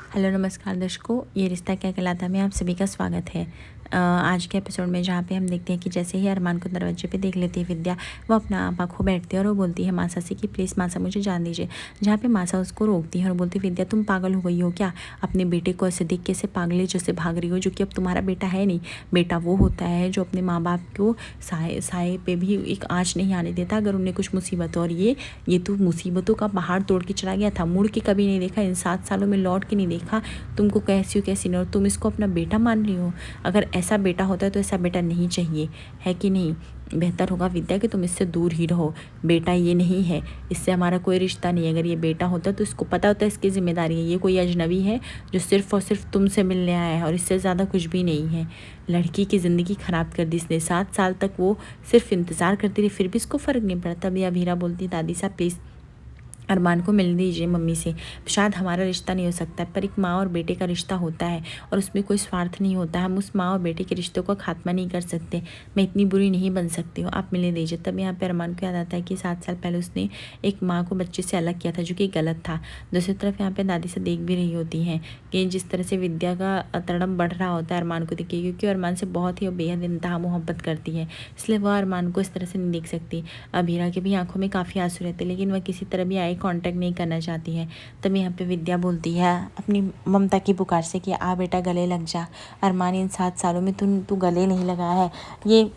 Hello नमस्कार दर्शकों, ये रिश्ता क्या कहलाता है में आप सभी का स्वागत है। आज के एपिसोड में जहाँ पे हम देखते हैं कि जैसे ही अरमान को दरवाजे पे देख लेती है विद्या, वो अपना आप खो बैठती है और वो बोलती है मासा से कि प्लीज़ मासा मुझे जान दीजिए। जहाँ पे मासा उसको रोकती है और बोलती है विद्या तुम पागल हो गई हो क्या, अपने बेटे को ऐसे देख कैसे पागले जैसे भाग रही हो, जो कि अब तुम्हारा बेटा है नहीं। बेटा वो होता है जो अपने माँ बाप को साए साए पे भी एक आँच नहीं आने देता अगर उन्हें कुछ मुसीबत हो। और ये तो मुसीबतों का पहाड़ तोड़ के चला गया था, मुड़ के कभी नहीं देखा, इन 7 सालों में लौट के नहीं देखा। तुमको कैसी हो कैसी नहीं, और तुम इसको अपना बेटा मान रही हो। अगर ऐसा बेटा होता है तो ऐसा बेटा नहीं चाहिए, है कि नहीं। बेहतर होगा विद्या कि तुम इससे दूर ही रहो। बेटा ये नहीं है, इससे हमारा कोई रिश्ता नहीं है। अगर ये बेटा होता तो इसको पता होता है इसकी जिम्मेदारी है। ये कोई अजनबी है जो सिर्फ और सिर्फ तुमसे मिलने आया है और इससे ज़्यादा कुछ भी नहीं है। लड़की की ज़िंदगी ख़राब कर दी इसने। 7 साल तक वो सिर्फ इंतज़ार करती रही, फिर भी इसको फ़र्क नहीं पड़ा। तभी अभीरा बोलती दादी साहब प्लीज़ अरमान को मिलने दीजिए मम्मी से। शायद हमारा रिश्ता नहीं हो सकता है, पर एक माँ और बेटे का रिश्ता होता है और उसमें कोई स्वार्थ नहीं होता। हम उस माँ और बेटे के रिश्तों का खात्मा नहीं कर सकते। मैं इतनी बुरी नहीं बन सकती हूँ, आप मिलने दीजिए। तब यहाँ पर अरमान को याद आता है कि 7 साल पहले उसने एक माँ को बच्चे से अलग किया था, जो कि गलत था। दूसरी तरफ यहाँ पर दादी से देख भी रही होती हैं कि जिस तरह से विद्या का तड़प बढ़ रहा होता है अरमान को देखिए, क्योंकि अरमान से बहुत ही बेहद इंतहा मोहब्बत करती है, इसलिए वह अरमान को इस तरह से नहीं देख सकती। अभीरा के भी आंखों में काफ़ी आंसू रहते, लेकिन वह किसी तरह भी आई कांटेक्ट नहीं करना चाहती है। तब यहाँ पे विद्या बोलती है अपनी ममता की पुकार से कि आ बेटा गले लग जा। अरमान इन 7 सालों में तू गले नहीं लगा है। ये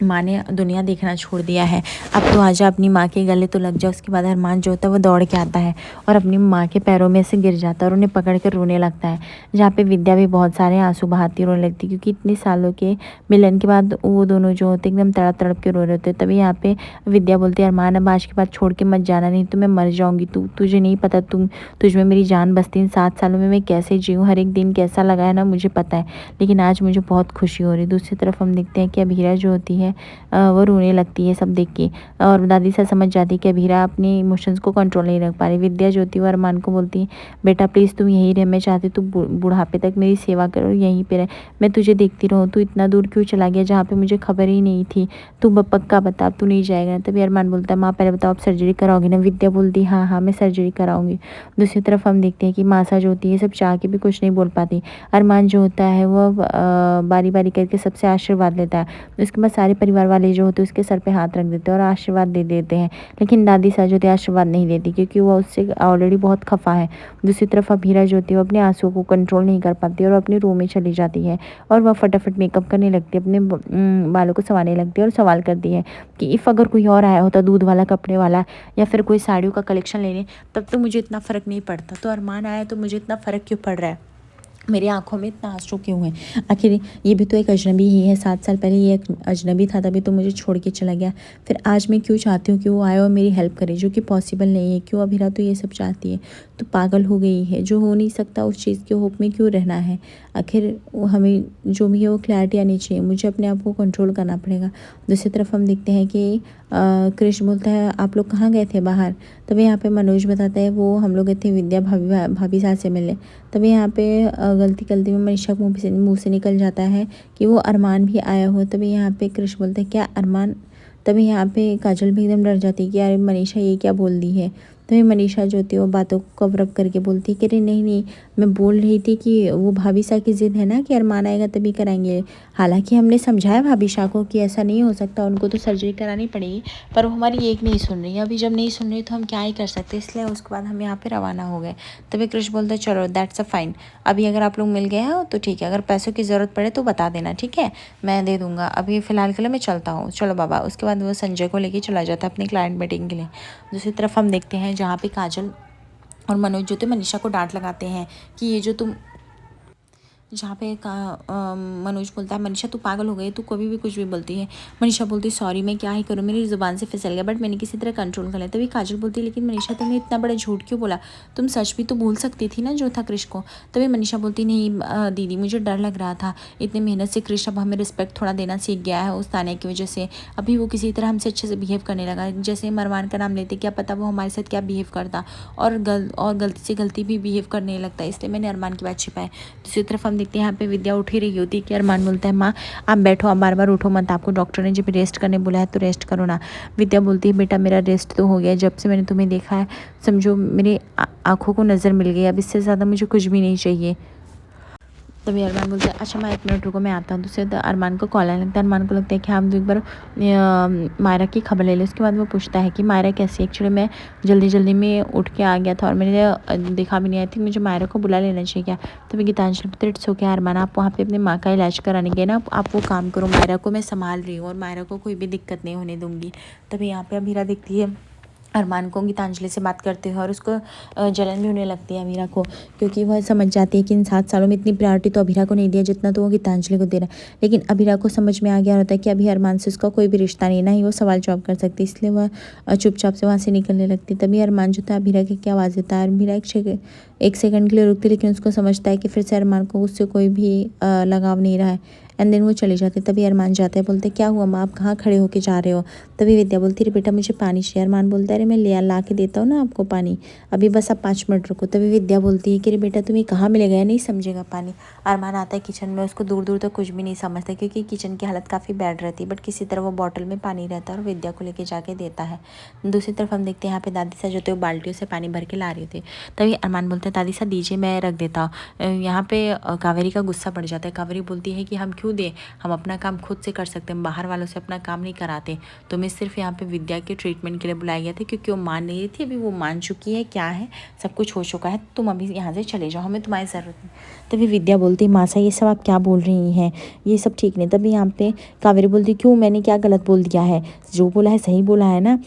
माँ ने दुनिया देखना छोड़ दिया है, अब तो आजा अपनी माँ के गले तो लग जा। उसके बाद अरमान जो होता है वो दौड़ के आता है और अपनी माँ के पैरों में से गिर जाता है और उन्हें पकड़ कर रोने लगता है। जहाँ पे विद्या भी बहुत सारे आंसू बहाती रोने लगती, क्योंकि इतने सालों के मिलन के बाद वो दोनों जो होते एकदम तड़प तड़प के रो रहे होते। तभी यहाँ पे विद्या बोलती है अरमान अब आज के बाद छोड़ के मत जाना, नहीं तो मैं मर जाऊँगी। तुझे नहीं पता, तुझ में मेरी जान बसती। इन 7 सालों में मैं कैसे जीऊँ, हर एक दिन कैसा लगा है ना मुझे पता है, लेकिन आज मुझे बहुत खुशी हो रही। दूसरी तरफ हम देखते हैं कि अभीरा जो होती है वो रोने लगती है सब देख के, और दादी सा समझ जाती है कि अभीरा अपने इमोशंस को कंट्रोल नहीं रख पा रही। विद्या जो होती है वो अरमान को बोलती है बेटा प्लीज़ तुम यहीं रह, मैं चाहती तू बुढ़ापे तक मेरी सेवा करो, यहीं पे रह, मैं तुझे देखती रहूँ। तू इतना दूर क्यों चला गया जहाँ पे मुझे खबर ही नहीं थी। तू पक्का बता अब तू नहीं जाएगा ना। तभी अरमान बोलता है माँ पहले बताओ आप सर्जरी कराओगी ना। विद्या बोलती हाँ हाँ मैं सर्जरी कराऊंगी। दूसरी तरफ हम देखते हैं कि मासा जो होती है सब चाह के भी कुछ नहीं बोल पाती। अरमान जो होता है वो बारी बारी करके सबसे आशीर्वाद लेता है। उसके बाद सारे परिवार वाले जो होते हैं उसके सर पे हाथ रख देते हैं और आशीर्वाद दे देते हैं, लेकिन दादी सा जो होती है आशीर्वाद नहीं देती, क्योंकि वो उससे ऑलरेडी बहुत खफा है। दूसरी तरफ अभीरा जो होती है वो अपने आंसुओं को कंट्रोल नहीं कर पाती और अपने रूम में चली जाती है और वह फटाफट मेकअप करने लगती है, अपने बालों को संवारने लगती है और सवाल करती है कि इफ़ अगर कोई और आया होता, दूध वाला, कपड़े वाला या फिर कोई साड़ियों का कलेक्शन लेने, तब तो मुझे इतना फ़र्क नहीं पड़ता, तो अरमान आया तो मुझे इतना फ़र्क क्यों पड़ रहा है, मेरी आंखों में इतना आंसू क्यों है। आखिर ये भी तो एक अजनबी ही है। 7 साल पहले ये एक अजनबी था, तभी तो मुझे छोड़ के चला गया। फिर आज मैं क्यों चाहती हूँ कि वो आए और मेरी हेल्प करे, जो कि पॉसिबल नहीं है। क्यों अभीरा तो ये सब चाहती है, तो पागल हो गई है। जो हो नहीं सकता उस चीज़ के होप में क्यों रहना है। आखिर वो हमें जो भी है वो क्लैरिटी आनी चाहिए, मुझे अपने आप को कंट्रोल करना पड़ेगा। दूसरी तरफ हम देखते हैं कि कृष्ण बोलता है आप लोग कहाँ गए थे बाहर। तभी यहाँ पे मनोज बताता है वो हम लोग गए थे विद्या भाभी साथ से मिलने। तभी यहाँ पे गलती गलती में मनीषा के मुँह से निकल जाता है कि वो अरमान भी आया हो। तभी यहाँ पे कृष्ण बोलता है क्या अरमान। तभी यहाँ पे काजल भी एकदम डर जाती है कि यार मनीषा ये क्या बोल दी है। तभी मनीषा जो होती है वो बातों को कवर अप करके बोलती है कि अरे नहीं नहीं, मैं बोल रही थी कि वो भाभी सा की ज़िद है ना कि अरमान आएगा तभी कराएंगे। हालांकि हमने समझाया भाभी शाह को कि ऐसा नहीं हो सकता, उनको तो सर्जरी करानी पड़ेगी, पर वो हमारी एक नहीं सुन रही। अभी जब नहीं सुन रही तो हम क्या ही कर सकते, इसलिए उसके बाद हम यहाँ पे रवाना हो गए। तभी कृष्ण बोलता है चलो दैट्स अ फाइन, अभी अगर आप लोग मिल गए हो तो ठीक है, अगर पैसों की ज़रूरत पड़े तो बता देना, ठीक है मैं दे दूँगा, अभी फ़िलहाल के लिए मैं चलता हूँ, चलो बाबा। उसके बाद वो संजय को लेके चला जाता है अपनी क्लाइंट मीटिंग के लिए। दूसरी तरफ हम देखते हैं जहाँ पे काजल और मनोज जो थे मनीषा को डांट लगाते हैं कि ये जो तुम, जहाँ पे मनोज बोलता है मनीषा तू पागल हो गई, तू कभी भी कुछ भी बोलती है। मनीषा बोलती सॉरी मैं क्या ही करूँ, मेरी ज़ुबान से फिसल गया, बट मैंने किसी तरह कंट्रोल कर लिया। तभी काजल बोलती लेकिन मनीषा तुमने इतना बड़ा झूठ क्यों बोला, तुम सच भी तो बोल सकती थी ना जो था क्रिश को। तभी मनीषा बोलती नहीं दीदी मुझे डर लग रहा था, इतनी मेहनत से क्रिश अब हमें रिस्पेक्ट थोड़ा देना सीख गया है उस ताने की वजह से। अभी वो किसी तरह हमसे अच्छे से बिहेव करने लगा, जैसे मरमान का नाम लेते क्या पता वो हमारे साथ क्या बिहेव करता और गलती से गलती भी बिहेव करने लगता है, इसलिए मैंने अरमान की बात छिपाई। दूसरी तरफ हम देखते हैं यहाँ पे विद्या उठ ही रही होती है कि अरमान बोलता है माँ आप बैठो, आप बार बार उठो मत, आपको डॉक्टर ने जब रेस्ट करने बोला है तो रेस्ट करो ना। विद्या बोलती है बेटा मेरा रेस्ट तो हो गया, जब से मैंने तुम्हें देखा है समझो मेरी आँखों को नज़र मिल गई, अब इससे ज़्यादा मुझे कुछ भी नहीं चाहिए। तभी अरमान बोलता है अच्छा मैं 1 मिनट रुको मैं आता हूँ। दूसरे अरमान को कॉल आने लगता है। अरमान को लगता है कि हम तो एक बार मायरा की खबर ले लें। उसके बाद वो पूछता है कि मायरा कैसी है। एक्चुअली मैं जल्दी जल्दी में उठ के आ गया था और मैंने देखा भी नहीं आई थी, मुझे मायरा को बुला लेना चाहिए क्या। तभी गीतांजलि बोलती है इट्स ओके अरमान, आप वहाँ पे अपनी माँ का इलाज कराने गए ना, आप वो काम करो, मायरा को मैं संभाल रही हूँ और मायरा को कोई भी दिक्कत नहीं होने दूँगी। तभी यहाँ पे अमीरा देखती है अरमान को गीतांजलि से बात करते हुए और उसको जलन भी होने लगती है अमीरा को, क्योंकि वह समझ जाती है कि इन 7 सालों में इतनी प्रायोरिटी तो अमीरा को नहीं दिया जितना तो वो गीतांजलि को दे रहा है। लेकिन अमीरा को समझ में आ गया होता है कि अभी अरमान से उसका कोई भी रिश्ता नहीं, ना ही वो सवाल जवाब कर सकती, इसलिए वह चुपचाप से वहाँ से निकलने लगती। तभी अरमान जो था अमीरा की क्या आवाज़ देता है। अमीरा 1 सेकंड के लिए रुकती, लेकिन उसको समझता है कि फिर से अरमान को उससे कोई भी लगाव नहीं रहा है। एंड देन वो चले जाते। तभी अरमान जाता है, बोलते क्या हुआ माँ आप कहाँ खड़े होके जा रहे हो। तभी विद्या बोलती है बेटा मुझे पानी चाहिए। अरमान बोलता है अरे मैं ले ला के देता हूँ ना आपको पानी, अभी बस आप 5 मिनट रुको। तभी विद्या बोलती है कि अरे बेटा तुम्हें कहाँ मिलेगा, नहीं समझेगा पानी। अरमान आता है किचन में, उसको दूर दूर तक कुछ भी नहीं समझता क्योंकि किचन की हालत काफ़ी बैड रहती है, बट किसी तरह वो बॉटल में पानी रहता है और विद्या को लेके जाके देता है। दूसरी तरफ हम देखते हैं यहाँ पे दादी सा जो थे वो बाल्टियों से पानी भर के ला रहे थे। तभी अरमान बोलता है दादी सा दीजिए मैं रख देता हूँ। यहाँ पे कावेरी का गुस्सा बढ़ जाता है। कावेरी बोलती है कि हम क्यों दें, हम अपना काम खुद से कर सकते हैं, बाहर वालों से अपना काम नहीं कराते। तुम्हें सिर्फ यहाँ पे विद्या के ट्रीटमेंट के लिए बुलाया गया था क्योंकि वो मान नहीं रही थी, अभी वो मान चुकी है, क्या है सब कुछ हो चुका है, तुम अभी यहाँ से चले जाओ, हमें तुम्हारी ज़रूरत नहीं। तभी विद्या बोलती मासा ये सब आप क्या बोल रही हैं, ये सब ठीक नहीं। तभी यहाँ पे कावेरी बोलती क्यों मैंने क्या गलत बोल दिया है, जो बोला है सही बोला है ना।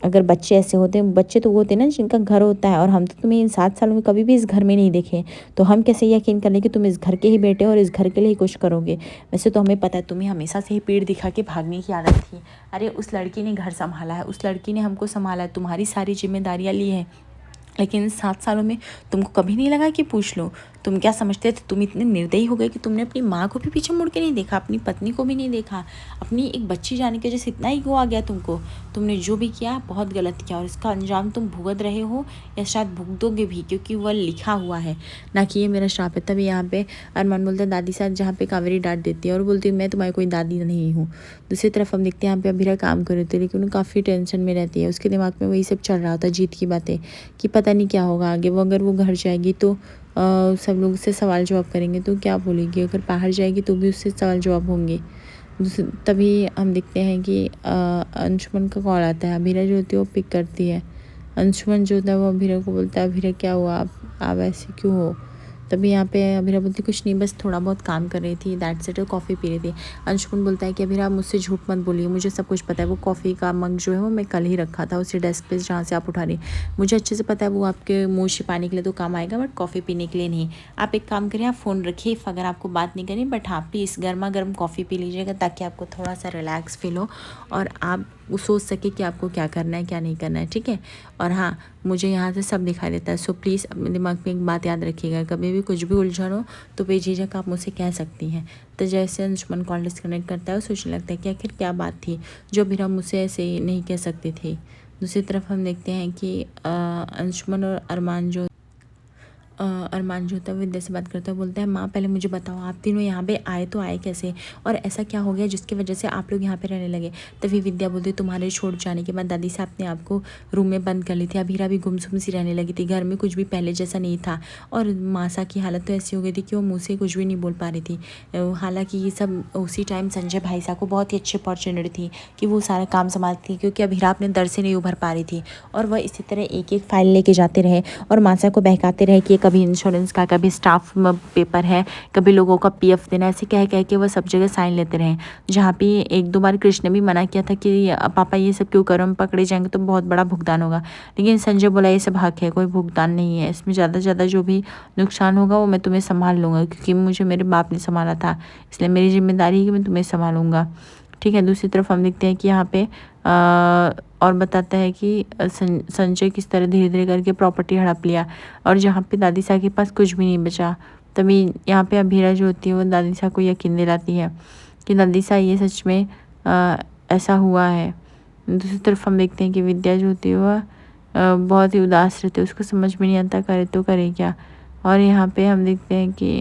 अगर बच्चे ऐसे होते हैं, बच्चे तो वो होते हैं ना जिनका घर होता है, और हम तो तुम्हें इन 7 सालों में कभी भी इस घर में नहीं देखे, तो हम कैसे यकीन कर लें कि तुम इस घर के ही बेटे हो और इस घर के लिए ही कुछ करोगे। वैसे तो हमें पता है तुम्हें हमेशा से ही पीठ दिखा के भागने की आदत थी। अरे उस लड़की ने घर संभाला है, उस लड़की ने हमको संभाला है, तुम्हारी सारी जिम्मेदारियाँ ली है, लेकिन 7 सालों में तुमको कभी नहीं लगा कि पूछ लो। तुम क्या समझते थे, तुम इतने निर्दयी हो गए कि तुमने अपनी माँ को भी पीछे मुड़ के नहीं देखा, अपनी पत्नी को भी नहीं देखा, अपनी एक बच्ची जाने के जैसे इतना ईगो आ गया तुमको। तुमने जो भी किया बहुत गलत किया और इसका अंजाम तुम भुगत रहे हो या शायद भुगतोगे भी, क्योंकि वह लिखा हुआ है ना कि ये मेरा श्राप है। तभी यहाँ पे अरमान बोलता है दादी साहब, जहाँ पे कावेरी डांट देती है और बोलती है मैं तुम्हारी कोई दादी नहीं हूँ। दूसरी तरफ हम देखते हैं यहाँ पे अभीरा काम कर रही थी, लेकिन वो काफ़ी टेंशन में रहती है। उसके दिमाग में वही सब चल रहा होता है, जीत की बातें, कि पता नहीं क्या होगा आगे। वो अगर वो घर जाएगी तो सब लोग उससे सवाल जवाब करेंगे तो क्या बोलेगी, अगर बाहर जाएगी तो भी उससे सवाल जवाब होंगे। तभी हम देखते हैं कि अंशुमन का कॉल आता है। अभीरा जो होती है वो पिक करती है। अंशुमन जो होता है वो अभीरा को बोलता है अभीरा क्या हुआ, आप ऐसे क्यों हो। तभी यहाँ पे अभीरा बोलती कुछ नहीं, बस थोड़ा बहुत काम कर रही थी, दैट्स इट, कॉफ़ी पी रही थी। अंशुमन बोलता है कि अभीरा मुझसे झूठ मत बोलिए, मुझे सब कुछ पता है, वो कॉफ़ी का मग जो है वो मैं कल ही रखा था उसी डेस्क पे जहाँ से आप उठा रही, मुझे अच्छे से पता है वो आपके मुँह छिपाने के लिए तो काम आएगा बट कॉफ़ी पीने के लिए नहीं। आप एक काम करिए, आप फ़ोन रखिए अगर आपको बात नहीं करनी, बट हाँ प्लीज़ गर्मा गर्म कॉफ़ी पी लीजिएगा ताकि आपको थोड़ा सा रिलैक्स फील हो और आप वो सोच सके कि आपको क्या करना है क्या नहीं करना है, ठीक है। और हाँ मुझे यहाँ से सब दिखाई देता है, सो प्लीज़ अपने दिमाग में एक बात याद रखिएगा, कभी भी कुछ भी उलझन हो तो बेझिझक आप मुझसे कह सकती हैं। तो जैसे अंशुमन कॉल डिस्कनेक्ट करता है वो सोचने लगता है कि आखिर क्या बात थी जो अभी हम मुझसे ऐसे नहीं कह सकते थे। दूसरी तरफ हम देखते हैं कि अंशुमन और अरमान जो होता है विद्या से बात करता है, बोलता है माँ पहले मुझे बताओ आप तीनों यहाँ पे आए तो आए कैसे, और ऐसा क्या हो गया जिसकी वजह से आप लोग यहाँ पे रहने लगे। तभी विद्या बोलती तुम्हारे छोड़ जाने के बाद दादी साहब ने आपको रूम में बंद कर ली थी, अभीरा भी गुमसुम सी रहने लगी थी, घर में कुछ भी पहले जैसा नहीं था, और मासा की हालत तो ऐसी हो गई थी कि वो मुँह से कुछ भी नहीं बोल पा रही थी। हालाँकि ये सब उसी टाइम संजय भाई साहब को बहुत ही अच्छी अपॉर्चुनिटी थी कि वो सारा काम संभालती थी, क्योंकि अभीरा अपने दर से नहीं उभर पा रही थी, और वह इसी तरह एक एक फाइल लेके जाते रहे और मासा को बहकाते रहे कि कभी इंश्योरेंस का, कभी स्टाफ पेपर है, कभी लोगों का पीएफ देना, ऐसे कह कह के वो सब जगह साइन लेते रहे। जहाँ पे 1-2 बार कृष्ण ने भी मना किया था कि पापा ये सब क्यों करो, हम पकड़े जाएंगे तो बहुत बड़ा भुगतान होगा, लेकिन संजय बोला ये सब हक है, कोई भुगतान नहीं है, इसमें ज़्यादा से ज़्यादा जो भी नुकसान होगा वो मैं तुम्हें संभाल लूँगा, क्योंकि मुझे मेरे बाप ने संभाला था, इसलिए मेरी जिम्मेदारी है कि मैं तुम्हें संभालूँगा, ठीक है। दूसरी तरफ हम देखते हैं कि यहाँ पे और बताता है कि संजय किस तरह धीरे धीरे करके प्रॉपर्टी हड़प लिया और जहाँ पे दादी साहब के पास कुछ भी नहीं बचा। तभी यहाँ पे अभीरा जो होती है वो दादी साहब को यकीन दिलाती है कि दादी साहब ये सच में ऐसा हुआ है। दूसरी तरफ हम देखते हैं कि विद्या जो होती है वह बहुत ही उदास रहती है, उसको समझ में नहीं आता करे तो करे क्या। और यहाँ पे हम देखते हैं कि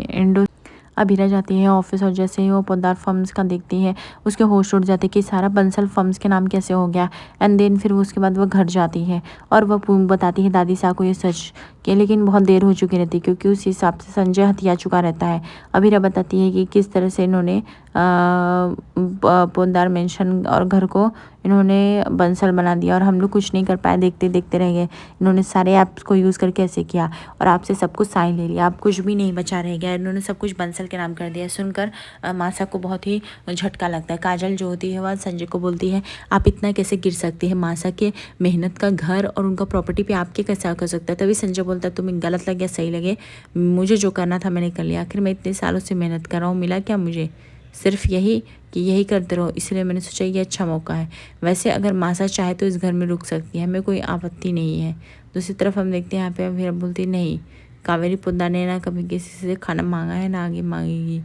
अभीरा जाती है ऑफिस और जैसे ही वो पोद्दार फर्म्स का देखती है उसके होश उड़ जाते हैं कि सारा बंसल फर्म्स के नाम कैसे हो गया। एंड देन फिर उसके बाद वो घर जाती है और वह बताती है दादी साहब को ये सच कि, लेकिन बहुत देर हो चुकी रहती है क्योंकि उस हिसाब से संजय हथिया चुका रहता है। अभीरा बताती है कि किस तरह से इन्होंने पोद्दार मेंशन और घर को इन्होंने बंसल बना दिया और हम लोग कुछ नहीं कर पाए, देखते देखते रह गए। इन्होंने सारे ऐप्स को यूज़ करके ऐसे किया और आपसे सब कुछ साइन ले लिया, आप कुछ भी नहीं बचा रह गया। इन्होंने सब कुछ बंसल के नाम कर दिया। सुनकर मासा को बहुत ही झटका लगता है। काजल जो होती है वह संजय को बोलती है, आप इतना कैसे गिर सकती है, मासा के मेहनत का घर और उनका प्रॉपर्टी पे आपके कैसे कर सकता है। तभी संजय बोलता है, तुम्हें गलत लगे सही लगे, मुझे जो करना था मैंने कर लिया। आखिर मैं इतने सालों से मेहनत कर रहा हूँ, मिला क्या मुझे, सिर्फ यही कि यही करते रहो, इसलिए मैंने सोचा ये अच्छा मौका है। वैसे अगर मासा चाहे तो इस घर में रुक सकती है, हमें कोई आपत्ति नहीं है। दूसरी तरफ हम देखते हैं यहाँ पे अभीरा बोलती नहीं, कावेरी पोद्दार ने ना कभी किसी से खाना मांगा है ना आगे मांगेगी,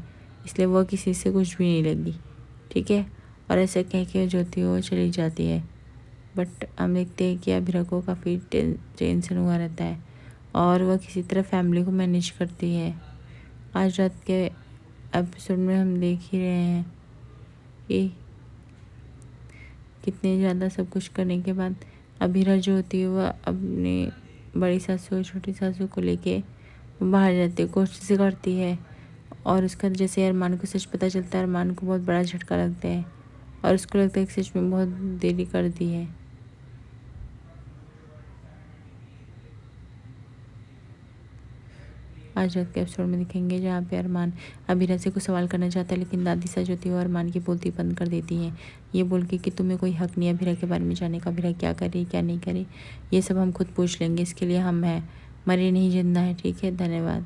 इसलिए वो किसी से कुछ भी नहीं लगी, ठीक है। और ऐसे कह के जो होती है वो चली जाती है। बट हम देखते हैं कि अभीरा को काफ़ी टेंशन हुआ रहता है और वह किसी तरह फैमिली को मैनेज करती है। आज रात के एपिसोड में हम देख ही रहे हैं कि कितने ज़्यादा सब कुछ करने के बाद अभीरा जो होती है वह अपनी बड़ी सासू और छोटी सासू को लेके बाहर जाती है, कोशिश करती है। और उसका जैसे अरमान को सच पता चलता है, अरमान को बहुत बड़ा झटका लगता है और उसको लगता है कि सच में बहुत देरी कर दी है। आज रात के एपिसोड में दिखेंगे जहाँ पे अरमान अभीरा से कुछ सवाल करना चाहता है, लेकिन दादी सा जो थी वो अरमान की बोलती बंद कर देती हैं, ये बोल के कि तुम्हें कोई हक नहीं है अभीरा के बारे में जानने का, अभीरा क्या करे क्या नहीं करे ये सब हम खुद पूछ लेंगे, इसके लिए हम हैं, मरे नहीं जिंदा है, ठीक है। धन्यवाद।